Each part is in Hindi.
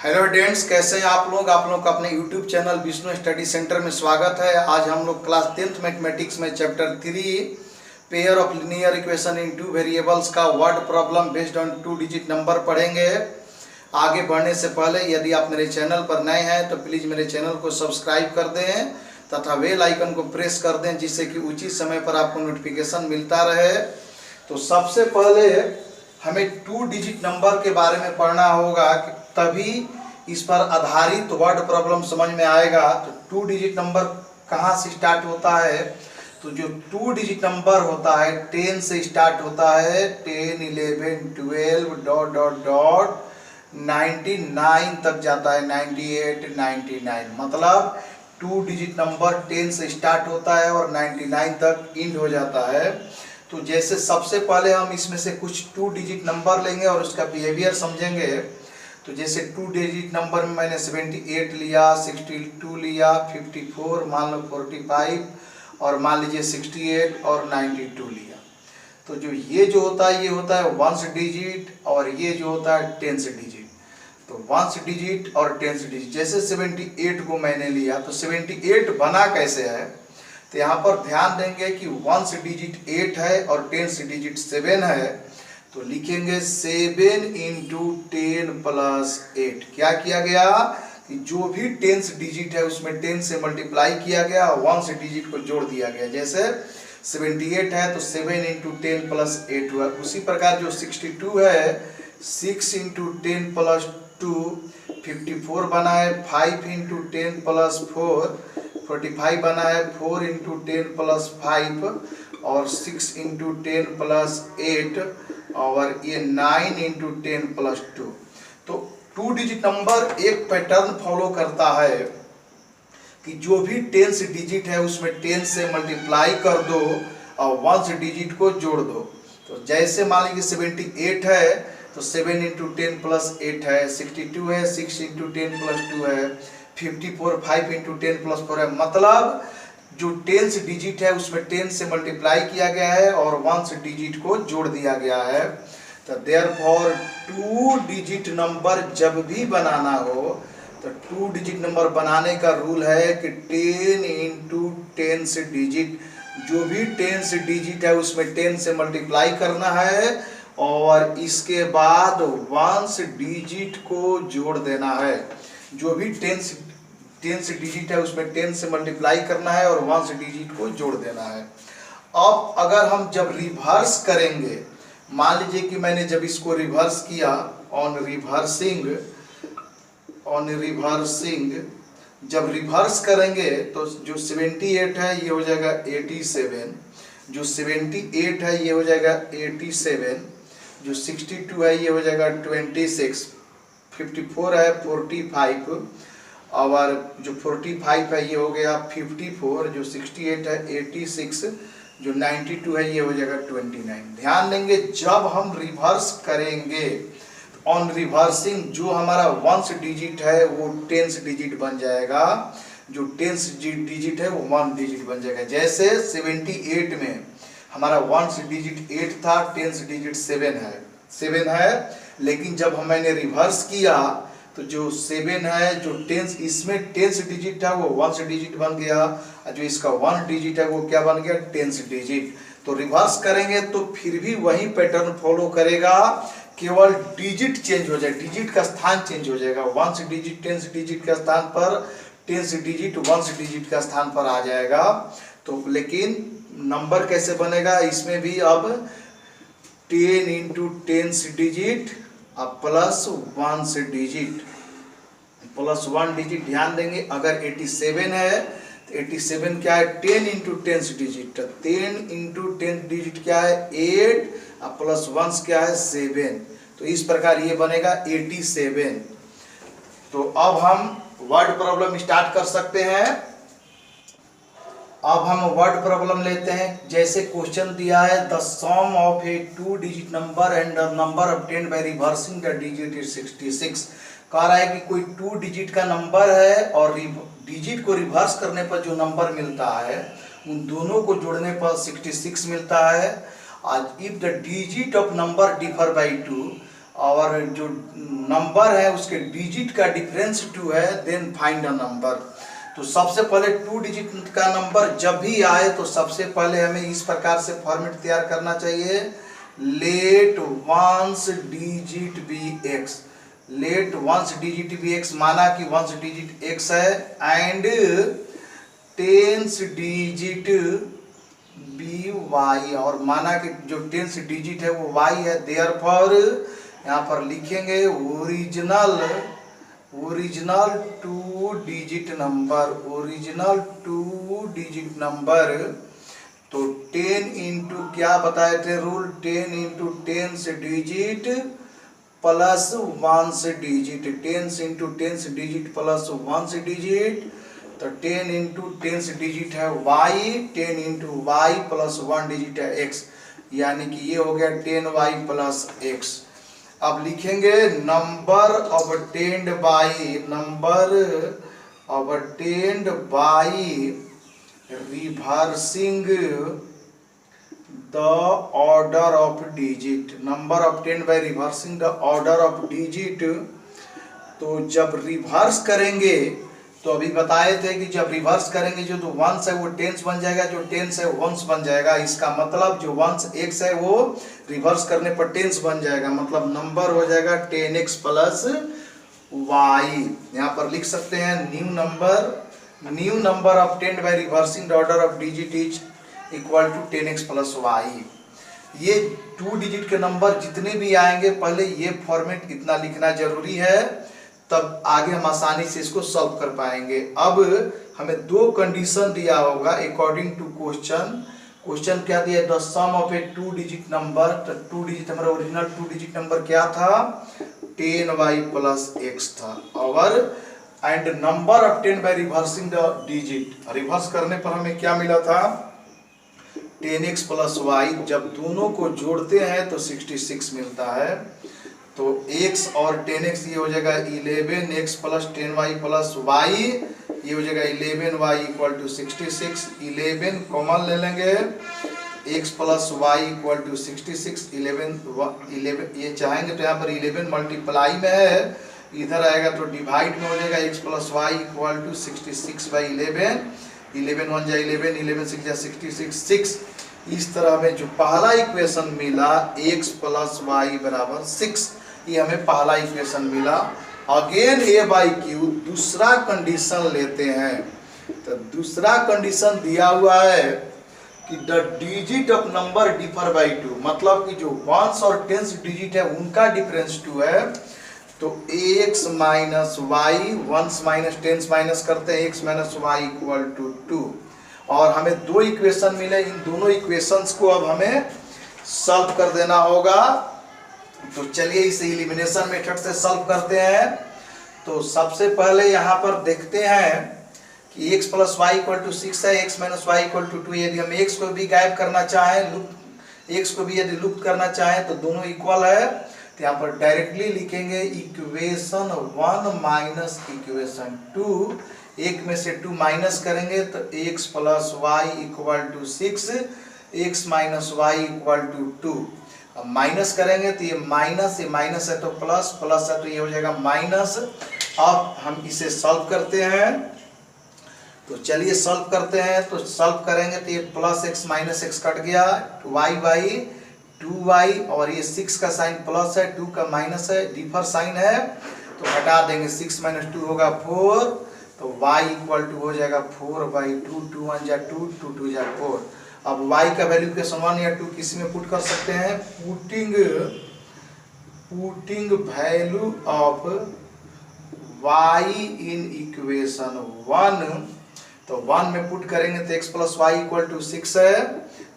हेलो स्टूडेंट्स, कैसे हैं आप लोग का अपने YouTube channel Vishnu study centre में स्वागत है। आज हम लोग क्लास 10th मैथमेटिक्स में chapter 3 pair of linear equation in two variables का word problem based on 2 digit number पढ़ेंगे। आगे बढ़ने से पहले यदि आप मेरे चैनल पर नए हैं तो प्लीज़ मेरे चैनल को सब्सक्राइब कर दें तथा बेल आइकन को प्रेस कर दें, जिससे कि उचित समय पर आपको नोटिफिकेशन मिलता रहे। तो सबसे पहले हमें 2 डिजिट नंबर के बारे में पढ़ना होगा, तभी इस पर आधारित वर्ड प्रॉब्लम समझ में आएगा। तो 2 डिजिट नंबर कहाँ से स्टार्ट होता है? तो जो 2 डिजिट नंबर होता है 10 से स्टार्ट होता है। 10, 11, 12 डॉट डॉट डॉट 99 तक जाता है। 98, 99 मतलब 2 डिजिट नंबर 10 से स्टार्ट होता है और 99 तक एंड हो जाता है। तो जैसे सबसे पहले हम इसमें से कुछ 2 डिजिट नंबर लेंगे और उसका बिहेवियर समझेंगे। तो जैसे 2 डिजिट नंबर में मैंने 78 लिया, 62 लिया, 54, मान लो 45 और मान लीजिए 68 और 92 लिया। तो जो ये जो होता है ये होता है 1 डिजिट और ये जो होता है 10 डिजिट। तो 1 डिजिट और 10 डिजिट। जैसे 78 को मैंने लिया तो 78 बना कैसे है? तो यहाँ पर ध्यान देंगे कि 1 डिजिट 8 है और 10 डिजिट 7 है। तो लिखेंगे 7 इंटू 10 प्लस 8। क्या किया गया कि जो भी 10 डिजिट है उसमें 10 से मल्टीप्लाई किया गया और 1 डिजिट को जोड़ दिया गया। जैसे 78 है तो 7 इंटू 10 प्लस 8 हुआ। उसी प्रकार जो 62 है 6 इंटू 10 प्लस 2, 54 बना है 5 इंटू 10 प्लस 4, 45 बना है 4 इंटू 10 प्लस 5 और 6 इंटू 10 प्लस 8 और ये 9 इंटू 10 प्लस 2। तो 2 डिजिट नंबर एक पैटर्न फॉलो करता है कि जो भी 10 डिजिट है उसमें 10 से मल्टीप्लाई कर दो और 1 डिजिट को जोड़ दो। तो जैसे मान लीजिए 78 है तो 7 इंटू 10 प्लस 8 है, 62 है 6 इंटू 10 प्लस 2 है, 54 5 इंटू 10 प्लस 4 है। मतलब जो 10 डिजिट है उसमें 10 से मल्टीप्लाई किया गया है और 1 डिजिट को जोड़ दिया गया है। तो देयरफॉर 2 डिजिट नंबर जब भी बनाना हो तो 2 डिजिट नंबर बनाने का रूल है कि 10 इंटू 10 डिजिट, जो भी 10 डिजिट है उसमें 10 से मल्टीप्लाई करना है और इसके बाद 1 डिजिट को जोड़ देना है। जो भी 10 डिजिट है उसमें 10 से मल्टीप्लाई करना है और 1 डिजिट को जोड़ देना है। अब अगर हम जब रिवर्स करेंगे, मान लीजिए कि मैंने जब इसको रिवर्स किया, ऑन रिवर्सिंग जब रिवर्स करेंगे तो जो 78 है ये हो जाएगा 87, जो 78 है ये हो जाएगा 87, जो 62 है ये हो जाएगा 26, 54 है 45 और जो 45 है ये हो गया 54, जो 68 है 86, जो 92 है ये हो जाएगा 29। ध्यान देंगे जब हम रिवर्स करेंगे ऑन रिवर्सिंग जो हमारा 1 डिजिट है वो 10 डिजिट बन जाएगा, जो 10 डिजिट है वो 1 डिजिट बन जाएगा। जैसे 78 में हमारा 1 डिजिट 8 था, 10 डिजिट 7 है, लेकिन जब मैंने रिवर्स किया तो जो 7 है जो 10 इसमें 10 डिजिट था वो 1 डिजिट बन गया और जो इसका 1 डिजिट है वो क्या बन गया 10 डिजिट। तो रिवर्स करेंगे तो फिर भी वही पैटर्न फॉलो करेगा, केवल डिजिट चेंज हो जाएगा, डिजिट का स्थान चेंज हो जाएगा। 1 डिजिट 10 डिजिट का स्थान पर 10 डिजिट 1 डिजिट का स्थान पर आ जाएगा। तो लेकिन नंबर कैसे बनेगा इसमें भी? अब 10 इंटू 10 डिजिट अब प्लस 1 डिजिट। ध्यान देंगे अगर 87 है तो 87 क्या है 10 इंटू 10 डिजिट, 10 इंटू 10 डिजिट क्या है 8 और प्लस 1 क्या है 7। तो इस प्रकार ये बनेगा 87। तो अब हम वर्ड प्रॉब्लम स्टार्ट कर सकते हैं। अब हम वर्ड प्रॉब्लम लेते हैं। जैसे क्वेश्चन दिया है the sum of a 2 digit number and the number obtained by reversing the digit is 66। कह रहा है कि कोई 2 डिजिट का नंबर है और डिजिट को रिवर्स करने पर जो नंबर मिलता है उन दोनों को जोड़ने पर 66 मिलता है। If the digit of number differ by 2, और जो नंबर है उसके डिजिट का डिफरेंस 2 है, देन फाइंड अ नंबर। तो सबसे पहले 2 डिजिट का नंबर जब भी आए तो सबसे पहले हमें इस प्रकार से फॉर्मेट तैयार करना चाहिए, let ones digit be x. Let ones digit be x माना कि वंस डिजिट एक्स है, and tens digit be y, और माना कि जो टेंस डिजिट है वो वाई है, देयरफॉर यहाँ पर लिखेंगे original 2 digit number, original 2 digit number. तो 10 इंटू क्या बताए थे rule, 10 into 10 digit plus 1 digit, 10 into 10 digit plus 1 digit. तो 10 इंटू 10 डिजिट है y, 10 into y plus 1 digit है x, यानी कि ये हो गया 10y प्लस x। अब लिखेंगे number obtained by reversing the order of digit, number obtained by reversing the order of digit. तो जब रिवर्स करेंगे, तो अभी बताए थे कि जब रिवर्स करेंगे जो तो वंस है वो टेंस बन जाएगा, जो टेंस है वंस बन जाएगा। इसका मतलब जो वंस एक्स है वो रिवर्स करने पर टेंस बन जाएगा, मतलब नंबर हो जाएगा 10x प्लस वाई। यहाँ पर लिख सकते हैं new number obtained by reversing the order of digit is equal to 10x plus y. ये 2 डिजिट के नंबर जितने भी आएंगे पहले ये फॉर्मेट इतना लिखना जरूरी है, तब आगे हम आसानी से इसको सॉल्व कर पाएंगे। अब हमें 2 कंडीशन दिया होगा अकॉर्डिंग टू क्वेश्चन क्या दिया है, the sum of a 2 digit number. तो 2 डिजिट हमारा ओरिजिनल 2 डिजिट नंबर क्या था, 10y प्लस x था, और and number obtained by reversing the digit, reverse करने पर हमें क्या मिला था 10x प्लस y। जब दोनों को जोड़ते हैं तो 66 मिलता है। तो x और 10x ये हो जाएगा 11x plus 10y plus y, ये हो जाएगा 11y इक्वल टू 66। 11 कॉमन ले लेंगे, x plus y equal to 66। 11 ये चाहेंगे तो यहाँ पर 11 मल्टीप्लाई में है, इधर आएगा तो डिवाइड में हो जाएगा, x plus y equal to 66 by 11, 11 1 जा 11, 11 6 जा 66 6। इस तरह में जो पहला इक्वेशन मिला x प्लस y बराबर 6, ये हमें पहला इक्वेशन मिला। अगेन a बाई क्यू दूसरा कंडीशन लेते हैं। तो दूसरा कंडीशन दिया हुआ है कि the digit of number differ by 2, मतलब कि जो वंस और टेंस डिजिट है उनका डिफरेंस 2 है। तो x minus y, ones minus tens minus करते हैं, x minus y equal to 2। और हमें 2 इक्वेशन मिले, इन दोनों इक्वेशंस को अब हमें सॉल्व कर देना होगा। तो चलिए इसे एलिमिनेशन मेथड से सॉल्व करते हैं। तो सबसे पहले यहाँ पर देखते हैं कि x plus y equal to 6 है, x minus y equal to 2। यदि हम x को भी गायब करना चाहें, x को भी यदि लुप्त करना चाहें तो दोनों इक्वल है। तो यहाँ पर डायरेक्टली लिखेंगे इक्वेशन 1 माइनस इक्वेशन 2, एक में से 2 माइनस करेंगे तो x plus y equal to 6, x minus y equal to 2। अब माइनस करेंगे तो ये माइनस है तो प्लस, प्लस है तो ये हो जाएगा माइनस। अब हम इसे सॉल्व करते हैं। तो चलिए सॉल्व करते हैं। तो सॉल्व करेंगे तो ये plus x minus x cut गया, y बाई 2y, और ये 6 का साइन प्लस है, 2 का माइनस है, डिफर साइन है तो हटा देंगे, 6 माइनस 2 होगा 4। तो y इक्वल टू हो जाएगा 4 बाई 2, 2 1 जा 2, 2 2 जा 4। अब y का वैल्यू के 1 या 2 किसी में पुट कर सकते हैं, putting value of y in equation 1। तो 1 में पुट करेंगे तो x plus y equal to 6 है,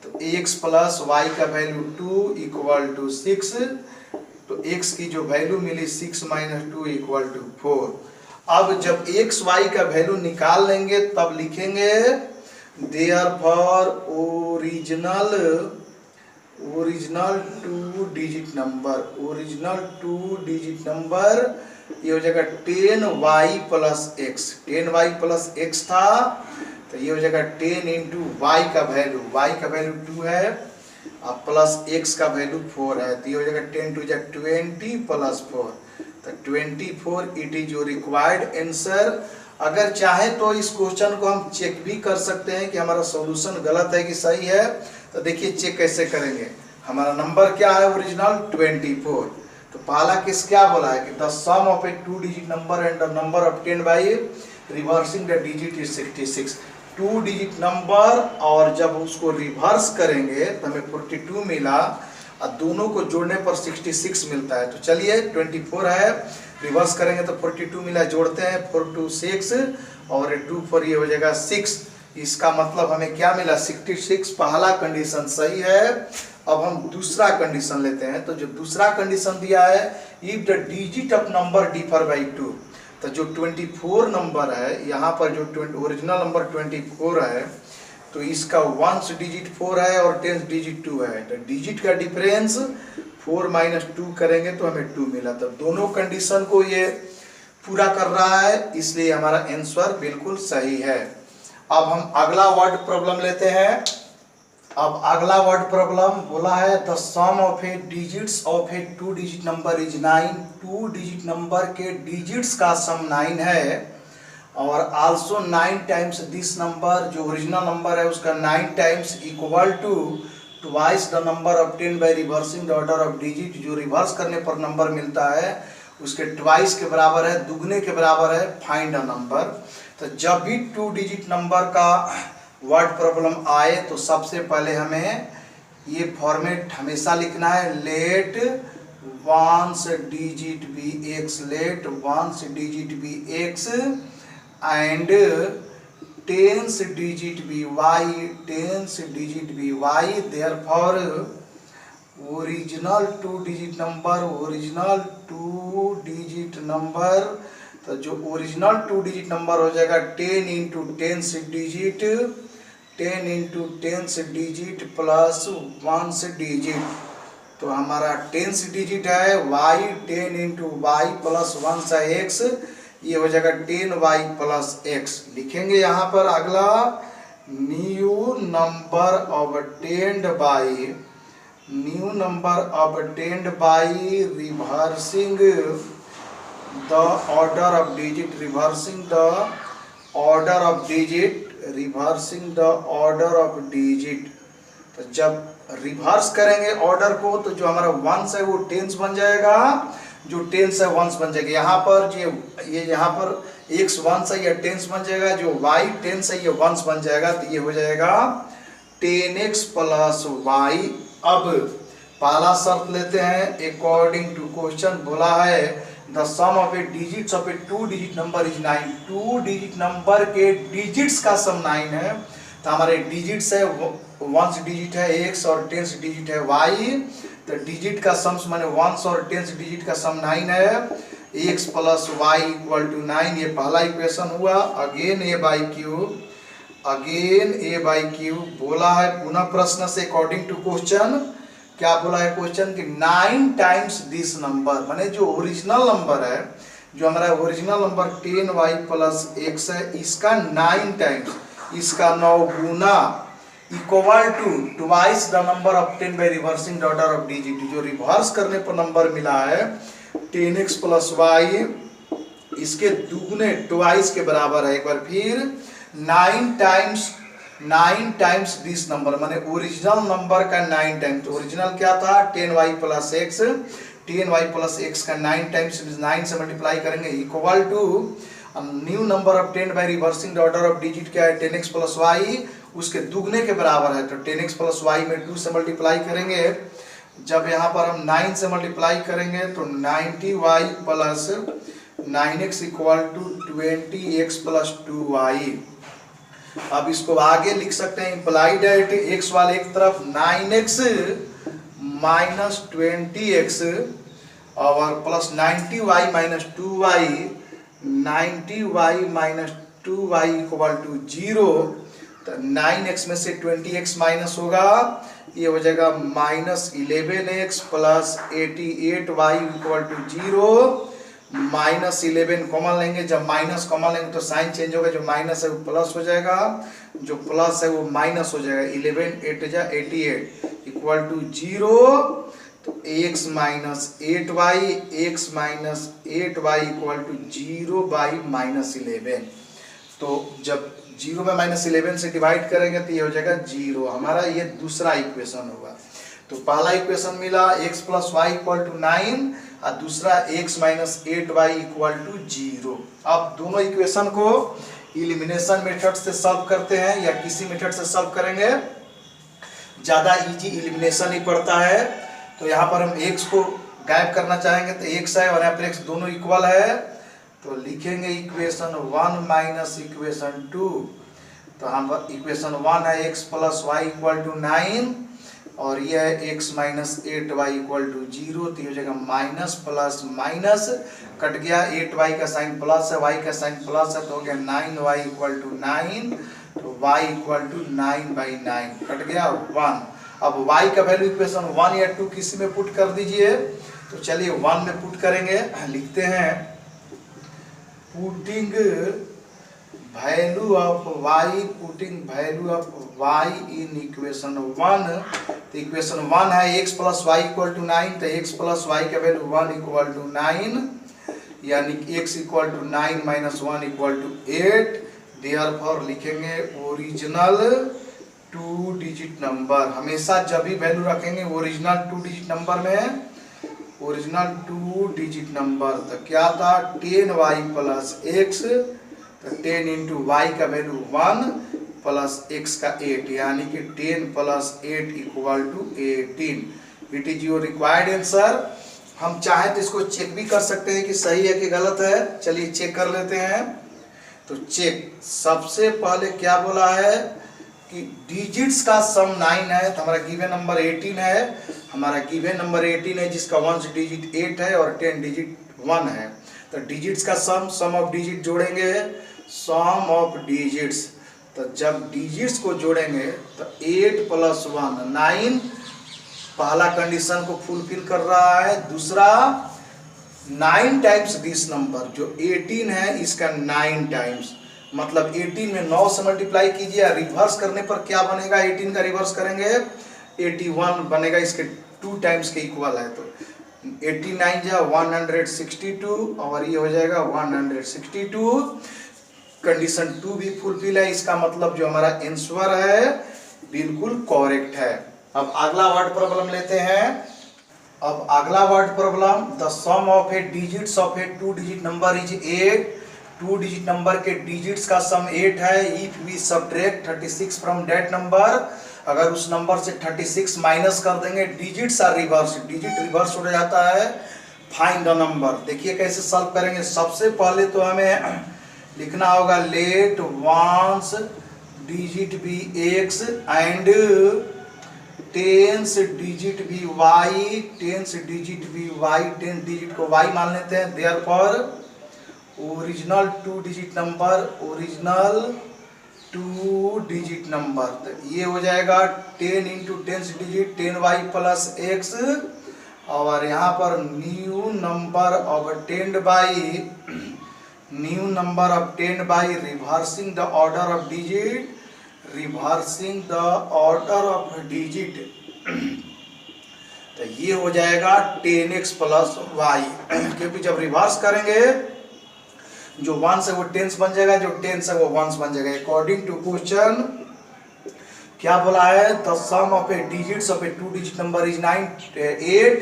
तो x प्लस वाई का वैल्यू 2 इक्वल टू 6। तो x की जो वैल्यू मिली 6 माइनस 2 इक्वल टू 4। अब जब x y का वैल्यू निकाल लेंगे तब लिखेंगे देयरफॉर ओरिजिनल 2 डिजिट नंबर, ये हो जाएगा 10y plus x, 10y plus x था तो ये हो जाएगा 10 इंटू वाई का वैल्यू 2 है, अब प्लस x का वैल्यू 4 है, तो ये हो जाएगा 10 टू 20 प्लस 4, तो 24 it is your required answer. अगर चाहे तो इस क्वेश्चन को हम चेक भी कर सकते हैं कि हमारा सॉल्यूशन गलत है कि सही है। तो देखिए चेक कैसे करेंगे। हमारा नंबर क्या है ओरिजिनल 24, तो पहला किस क्या बोला है कि the sum of a 2 digit number and the number obtained by reversing the digit is 66। 2 digit number और जब उसको रिवर्स करेंगे तो हमें 42 मिला और दोनों को जोड़ने पर 66 मिलता है। तो चलिए 24 है, रिवर्स करेंगे तो 42 मिला, जोड़ते हैं 4 2 6 और 2 4 ये हो जाएगा 6। इसका मतलब हमें क्या मिला 66। पहला कंडीशन सही है। अब हम दूसरा कंडीशन लेते हैं। तो जो दूसरा कंडीशन दिया है if the digit of number differ by 2, तो जो 24 नंबर है यहाँ पर जो ओरिजिनल नंबर 24 है तो इसका 1 डिजिट 4 है और 10 डिजिट 2 है, तो डिजिट का डिफरेंस 4 माइनस 2 करेंगे तो हमें 2 मिला। तो दोनों कंडीशन को ये पूरा कर रहा है, इसलिए हमारा आंसर बिल्कुल सही है। अब हम अगला वर्ड प्रॉब्लम लेते हैं। अब अगला वर्ड प्रॉब्लम बोला है the sum of a digits of a 2 digit number is 9। 2 digit number के डिजिट्स का सम 9 है और आल्सो 9 टाइम्स दिस नंबर, जो ओरिजिनल नंबर है उसका 9 times equal to twice the number obtained by reversing the order of digit. जो रिवर्स करने पर नंबर मिलता है उसके ट्वाइस के बराबर है, दुगने के बराबर है, फाइंड अ नंबर। तो जब भी 2 डिजिट नंबर का वर्ड प्रॉब्लम आए तो सबसे पहले हमें ये फॉर्मेट हमेशा लिखना है, let ones digit be x, let ones digit be x and tens digit be y, tens digit be y. Therefore original 2 digit number, original 2 digit number, तो जो ओरिजिनल 2 डिजिट नंबर हो जाएगा 10 into tens digit, 10 into tens digit plus 1 digit. तो हमारा टेंस डिजिट है y, 10 इंटू वाई प्लस 1 सा x, ये हो जाएगा 10y प्लस x। लिखेंगे यहाँ पर अगला new number obtained bye, new number obtained by reversing the order of digit, reversing the order of digit, reversing the order of digit. तो जब रिवर्स करेंगे ऑर्डर को तो जो हमारा वंस है वो टेंस बन जाएगा, जो टेंस है वंस बन जाएगा। यहाँ पर ये यहाँ पर एक्स वंस है, ये टेंस बन जाएगा, जो वाई टेंस है ये वंस बन जाएगा, तो ये हो जाएगा 10x प्लस वाई। अब पहला शर्त लेते हैं अकॉर्डिंग टू क्वेश्चन, बोला है the sum of a digits of a 2 digit number is 9। 2 digit number के डिजिट्स का सम 9 है, तो हमारे डिजिट्स है 1 डिजिट है x और 10 डिजिट है y, तो डिजिट का सम माने 1 और 10 डिजिट का सम 9 है, x plus y equal to 9। ये पहला इक्वेशन हुआ। Again a by cube, again a by cube. बोला है पुनः प्रश्न से अकॉर्डिंग टू क्वेश्चन, क्या बोला है क्वेश्चन कि 9 टाइम्स दिस नंबर, माने जो ओरिजिनल नंबर है, जो हमारा original number 10y plus x है, इसका 9 टाइम्स, इसका 9 गुना equal to twice the number obtained by reversing the order of digit. जो रिवर्स करने पर नंबर मिला है 10x प्लस वाई, इसके दुगने ट्वाइस के बराबर है। एक बार फिर 9 टाइम्स दिस नंबर, माने ओरिजिनल नंबर का 9 टाइम्स। तो ओरिजिनल क्या था 10y plus x, 10y plus x का 9 टाइम्स, 9 से मल्टीप्लाई करेंगे equal to new number obtained by reversing the order of digit क्या है 10x प्लस वाई, उसके दुगने के बराबर है। तो 10x प्लस वाई में 2 से मल्टीप्लाई करेंगे, जब यहाँ पर हम 9 से मल्टीप्लाई करेंगे तो 90y plus 9x equal to 20x plus 2y। अब इसको आगे लिख सकते हैं इम्प्लाइड एट x वाले एक तरफ 9x माइनस 20x और plus 90y minus 2y, 90y minus 2y equal to 0। तो 9x में से 20x माइनस होगा, ये हो जाएगा minus 11x plus 88y equal to 0। -11 common लेंगे, जब माइनस कॉमन लेंगे तो साइन चेंज होगा, जो माइनस है वो प्लस हो जाएगा, जो प्लस है वो माइनस हो जाएगा। 11 8 जा 88 इक्वल टू 0। तो x minus 8y, x minus 8y equal to 0 by -11। तो जब 0 में -11 से डिवाइड करेंगे तो ये हो जाएगा 0। हमारा ये दूसरा इक्वेशन होगा। तो पहला इक्वेशन मिला x plus y equal to 9 और दूसरा x minus 8y equal to 0। अब दोनों इक्वेशन को इलिमिनेशन मेथड से सॉल्व करते हैं या किसी मेथड से सॉल्व करेंगे, ज़्यादा इजी इलिमिनेशन ही पड़ता है। तो यहाँ पर हम x को गायब करना चाहेंगे तो x है और यहाँ पर x दोनों इक्वल है, तो लिखेंगे इक्वेशन 1 माइनस इक्वेशन 2। तो हम इक्वेशन 1 है x plus y equal to 9 और यह है x minus 8y equal to 0। तो ये हो जाएगा माइनस प्लस माइनस कट गया, 8y का साइन प्लस है, y का साइन प्लस है, तो हो गया 9y इक्वल टू 9। तो y इक्वल टू 9/9 कट गया 1। अब y का वैल्यू इक्वेशन 1 या 2 किसी में पुट कर दीजिए। तो चलिए 1 में पुट करेंगे, लिखते हैं putting value of y in equation 1। तो इक्वेशन 1 है x plus y equal to 9, तो x प्लस वाई का वैल्यू 1 इक्वल टू 9, यानी x equal to 9 minus 1 equal to 8। Therefore लिखेंगे ओरिजिनल 2 डिजिट नंबर। हमेशा जब भी वैल्यू रखेंगे ओरिजिनल 2 डिजिट नंबर में, ओरिजिनल 2 डिजिट नंबर। तो क्या था 10y प्लस x, तो 10 इंटू वाई का वैल्यू 1 प्लस x का 8, यानी कि 10 plus 8 equal to 18। It is your required answer. हम चाहें तो इसको चेक भी कर सकते हैं कि सही है कि गलत है। चलिए चेक कर लेते हैं। तो चेक, सबसे पहले क्या बोला है कि डिजिट्स का सम 9 है, तो हमारा गिवन नंबर 18 है। हमारा गिवन नंबर 18 है जिसका 1 डिजिट 8 है और 10 डिजिट 1 है। तो डिजिट्स का सम ऑफ डिजिट जोड़ेंगे, सम ऑफ डिजिट्स। तो जब डिजिट्स को जोड़ेंगे तो 8 प्लस 1 9, पहला कंडीशन को फुलफिल कर रहा है। दूसरा 9 टाइम्स दिस नंबर, जो 18 है इसका 9 टाइम्स, मतलब 18 में 9 से मल्टीप्लाई कीजिए। रिवर्स करने पर क्या बनेगा, 18 का रिवर्स करेंगे 81 बनेगा, इसके 2 टाइम्स के इक्वल है। तो 89 जा 162 और ये हो जाएगा 162। कंडीशन 2 भी फुलफिल है, इसका मतलब जो हमारा आंसर है बिल्कुल करेक्ट है। अब अगला वर्ड प्रॉब्लम लेते हैं। अब अगला word problem, the sum of a digits of a 2 digit number is 8। 2 digit number के डिजिट्स का सम 8 है। If we subtract 36 from that number, अगर उस नंबर से 36 माइनस कर देंगे, digits are reverse, digit reverse हो जाता है। Find the number. देखिए कैसे सॉल्व करेंगे। सबसे पहले तो हमें लिखना होगा let ones digit be x and tens digit be y, tens digit be y, tens digit को y मान लेते हैं। Therefore original 2 digit number, original 2 digit number. तो ये हो जाएगा 10 into tens digit 10y plus x, और यहाँ पर new number obtained by new number obtained by reversing the order of digit, reversing the order of digit. तो ये हो जाएगा 10x प्लस y, क्योंकि जब रिवर्स करेंगे जो 1 है वो 10 बन जाएगा, जो 10 है वो 1 बन जाएगा। अकॉर्डिंग टू क्वेश्चन क्या बोला है, the sum of a digits of a 2 digit number is 8।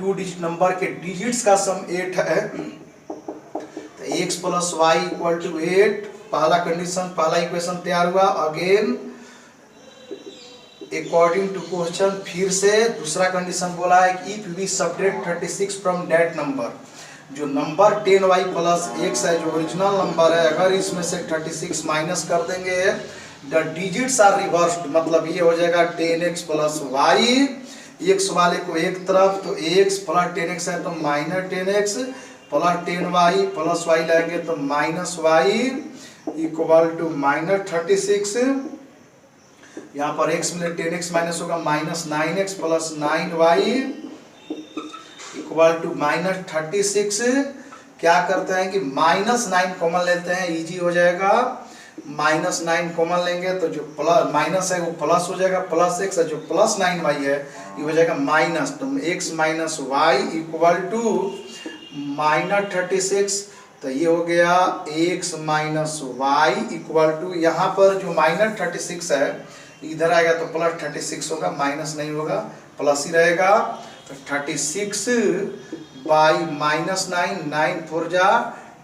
2 digit number के डिजिट्स का सम 8 है। तो x plus y equal to 8, पहला कंडीशन, पहला इक्वेशन तैयार हुआ। अगेन अकॉर्डिंग टू क्वेश्चन फिर से दूसरा कंडीशन बोला है कि if we subtract 36 from that number, जो नंबर 10y प्लस x है, जो ओरिजिनल नंबर है, अगर इसमें से 36 माइनस कर देंगे, द डिजिट्स आर रिवर्स्ड, मतलब ये हो जाएगा 10x प्लस वाई। x वाले को एक तरफ, तो x प्लस 10x है तो minus 10x plus 10y plus y लाएंगे तो minus y equal to minus 36। यहाँ पर x में 10x माइनस होगा minus 9x plus 9y equal to minus 36। क्या करते हैं कि -9 कॉमन लेते हैं, इजी हो जाएगा। -9 कॉमन लेंगे तो जो प्लस माइनस है वो प्लस हो जाएगा, प्लस एक्स है, जो प्लस 9y है ये हो जाएगा माइनस, तो x minus y equal to -36। तो ये हो गया x minus y equal to, यहाँ पर जो -36 है इधर आएगा तो +36 होगा, माइनस नहीं होगा, प्लस ही रहेगा। तो 36 बाई -9, 9 4 जा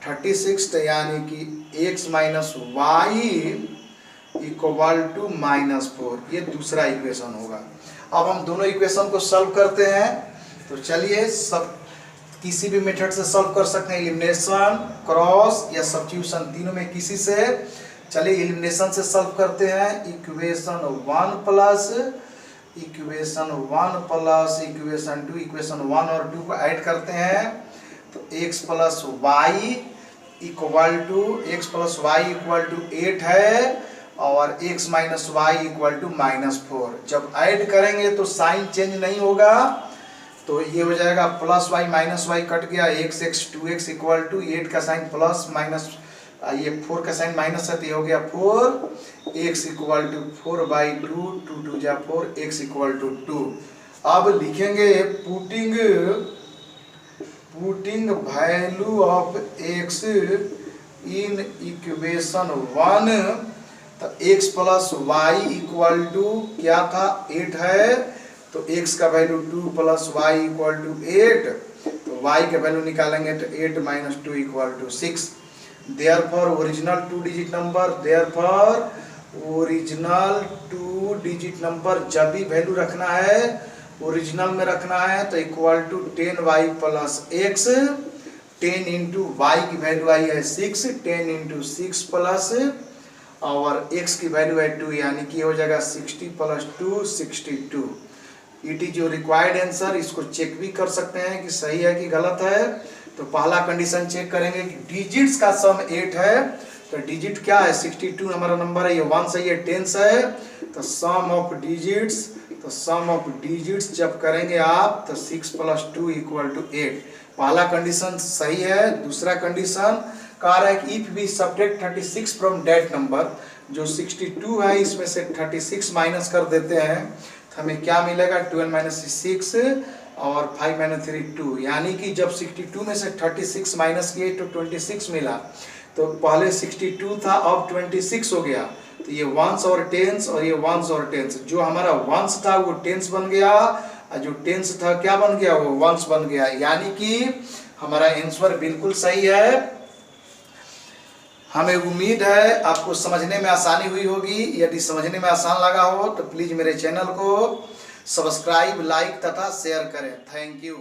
36, तो यानी कि x minus y equal to -4, ये दूसरा इक्वेशन होगा। अब हम दोनों इक्वेशन को सॉल्व करते हैं। तो चलिए सब किसी भी मेथड से सॉल्व कर सकते हैं, एलिमिनेशन, क्रॉस या सब्स्टिट्यूशन, तीनों में किसी से। चलिए एलिमिनेशन से सॉल्व करते हैं। इक्वेशन 1 प्लस इक्वेशन 2, इक्वेशन 1 और 2 को ऐड करते हैं तो x plus y equal to 8 है और x minus y equal to -4। जब ऐड करेंगे तो साइन चेंज नहीं होगा, तो ये हो जाएगा plus y minus y cut गया, x 2x इक्वल टू 8 का साइन प्लस माइनस, ये 4 का साइन माइनस है तो ये हो गया 4x इक्वल टू 4/2, 2 2 जा 4, x इक्वल टू 2। अब लिखेंगे putting value of x in equation 1, तो x plus y equal to क्या था 8 है, तो x का value 2 plus y equal to 8, तो y का वैल्यू निकालेंगे तो 8 minus 2 equal to 6। Therefore original 2 digit number जब भी वैल्यू रखना है ओरिजिनल में रखना है तो equal to 10y plus x, 10 into y की वैल्यू आई है 6, 10 इंटू 6 प्लस और x की वैल्यू है 2, यानी कि हो जाएगा 60 plus 2 62। It is your required answer. इसको चेक भी कर सकते हैं कि सही है कि गलत है। तो पहला कंडीशन चेक करेंगे कि डिजिट्स का सम 8 है, तो डिजिट क्या है 62 हमारा नंबर है, ये 1 से ये 10 है, तो सम ऑफ डिजिट्स जब करेंगे आप तो 6 प्लस 2 इक्वल टू 8। पहला कंडीशन सही है। दूसरा कंडीशन कह रहा है कि if we subtract 36 from that number, जो 62 है इसमें से 36 माइनस कर देते हैं तो हमें क्या मिलेगा 12 माइनस 6 और 5 माइनस 3 2, यानी कि जब 62 में से 36 माइनस किए तो 26 मिला। तो पहले 62 था अब 26 हो गया, तो ये वंस और टेंस और ये वंस और टेंस, जो हमारा वंस था वो टेंस बन गया और जो टेंस था क्या बन गया वो वंस बन गया, यानी कि हमारा आंसर बिल्कुल सही है। हमें उम्मीद है आपको समझने में आसानी हुई होगी। यदि समझने में आसान लगा हो तो प्लीज मेरे चैनल को सब्सक्राइब, लाइक तथा शेयर करें। Thank you.